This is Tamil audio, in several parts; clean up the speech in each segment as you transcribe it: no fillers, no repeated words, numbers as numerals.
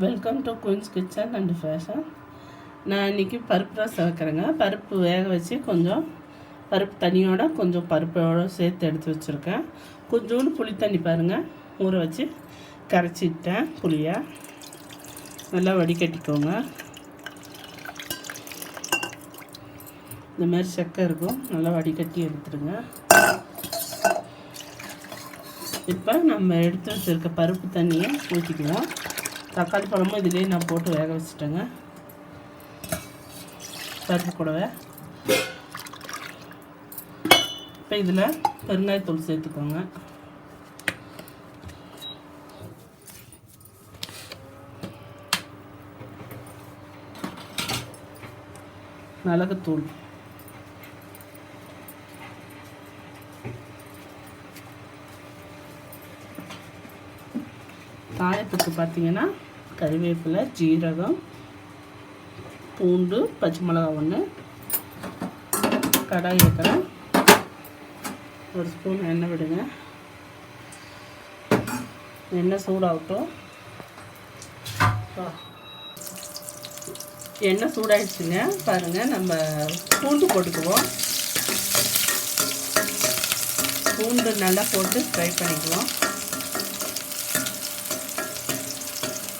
Welcome to Queen's Kitchen and fashion. நான் இன்றைக்கி பருப்பு ரசம் வைக்கிறேங்க. பருப்பு வேக வச்சு கொஞ்சம் பருப்பு தண்ணியோட கொஞ்சம் பருப்போடு சேர்த்து எடுத்து வச்சுருக்கேன். கொஞ்சோண்டு புளி தண்ணி பாருங்கள் ஊற வச்சு கரைச்சிட்டேன். புளியை நல்லா வடிகட்டிக்கோங்க. இந்த மாதிரி செக்கை இருக்கும், நல்லா வடிகட்டி எடுத்துடுங்க. இப்போ நம்ம எடுத்து வச்சுருக்க பருப்பு தண்ணியை ஊற்றிக்குவோம். தக்காளி பழமும் இதிலே நான் போட்டு வேக வச்சுட்டேங்க. பருப்பு கூடவே இப்போ இதில் பெருங்காயத்தூள் சேர்த்துக்கோங்க. மிளகுத்தூள், காயத்துக்கு பார்த்தீங்கன்னா கறிவேப்பிலை, ஜீரகம், பூண்டு, பச்சை மிளகா ஒன்று, கடாய் வைக்கிறேன். ஒரு ஸ்பூன் எண்ணெய் விடுங்க. எண்ணெய் சூடாகட்டும். எண்ணெய் சூடாகிடுச்சுங்க. பாருங்கள், நம்ம பூண்டு போட்டுக்குவோம். பூண்டு நல்லா போட்டு ஃப்ரை பண்ணிக்குவோம்.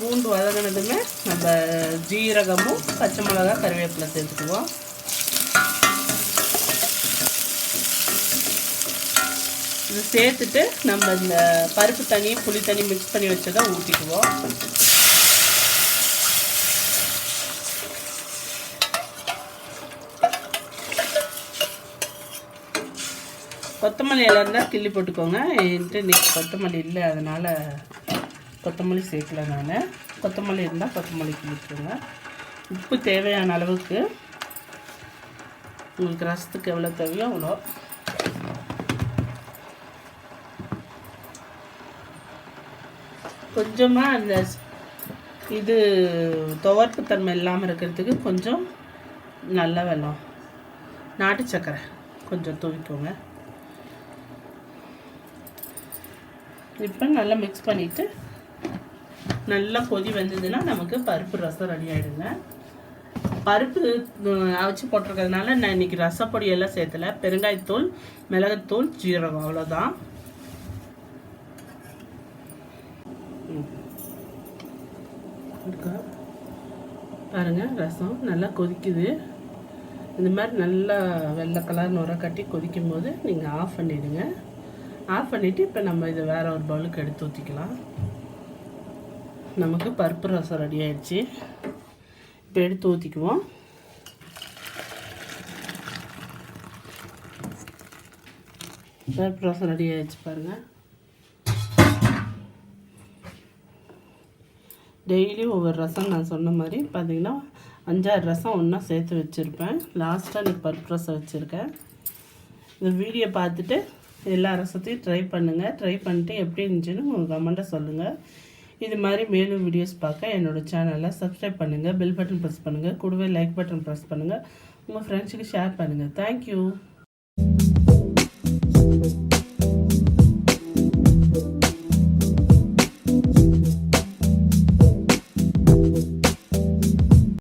பூண்டு வதங்கினதுமே நம்ம ஜீரகமும் பச்சை மிளகா கறிவேப்பிலை சேர்த்துக்குவோம். இது சேர்த்துட்டு நம்ம இந்த பருப்பு தண்ணி புளி தண்ணி மிக்ஸ் பண்ணி வச்சதை ஊற்றிக்குவோம். கொத்தமல்லி இலை இருந்தால் கிள்ளி போட்டுக்கோங்க. என்கிட்ட இன்றைக்கி கொத்தமல்லி இல்லை, அதனால் கொத்தமல்லி சேர்க்கல. நான் கொத்தமல்லி இருந்தால் கொத்தமல்லி கிள்ளிக்கோங்க. உப்பு தேவையான அளவுக்கு, உங்களுக்கு ரசத்துக்கு எவ்வளோ தேவையோ அவ்வளோ. கொஞ்சமாக அந்த இது துவர்ப்பு தன்மை இல்லாமல் இருக்கிறதுக்கு கொஞ்சம் நல்ல வெல்லம், நாட்டு சர்க்கரை கொஞ்சம் தூவிக்கோங்க. இப்போ நல்லா மிக்ஸ் பண்ணிவிட்டு நல்லா கொதி வந்ததுன்னா நமக்கு பருப்பு ரசம் ரெடி ஆகிடுங்க. பருப்பு அவிச்சு போட்டிருக்கிறதுனால நான் இன்றைக்கி ரசப்பொடி எல்லாம் சேர்த்தலை. பெருங்காயத்தூள், மிளகுத்தூள், ஜீரகம், அவ்வளோதான். பாருங்கள், ரசம் நல்லா கொதிக்குது. இந்த மாதிரி நல்லா வெள்ளை கலர் நுர கட்டி கொதிக்கும் போது நீங்கள் ஆஃப் பண்ணிவிடுங்க. ஆஃப் பண்ணிவிட்டு இப்போ நம்ம இதை வேறு ஒரு பவுலுக்கு எடுத்து ஊற்றிக்கலாம். நமக்கு பருப்பு ரசம் ரெடி ஆயிடுச்சு. இப்போ எடுத்து ஊற்றிக்குவோம். பருப்பு ரசம் ரெடி ஆயிடுச்சு பாருங்கள். டெய்லி ஒவ்வொரு ரசம் நான் சொன்ன மாதிரி பார்த்தீங்கன்னா 5-6 ரசம் ஒன்றா சேர்த்து வச்சுருப்பேன். லாஸ்ட்டாக எனக்கு பருப்பு ரசம் வச்சுருக்கேன். இந்த வீடியோ பார்த்துட்டு எல்லா ரசத்தையும் ட்ரை பண்ணுங்கள். ட்ரை பண்ணிட்டு எப்படி இருந்துச்சுன்னு உங்கள் கமெண்ட்டை சொல்லுங்கள். இது மாதிரி மேலும் வீடியோஸ் பார்க்க என்னோடய சேனலை சப்ஸ்கிரைப் பண்ணுங்கள், பெல் பட்டன் ப்ரெஸ் பண்ணுங்கள், கூடவே லைக் பட்டன் ப்ரெஸ் பண்ணுங்கள், உங்கள் ஃப்ரெண்ட்ஸுக்கு ஷேர் பண்ணுங்கள். தேங்க்யூ.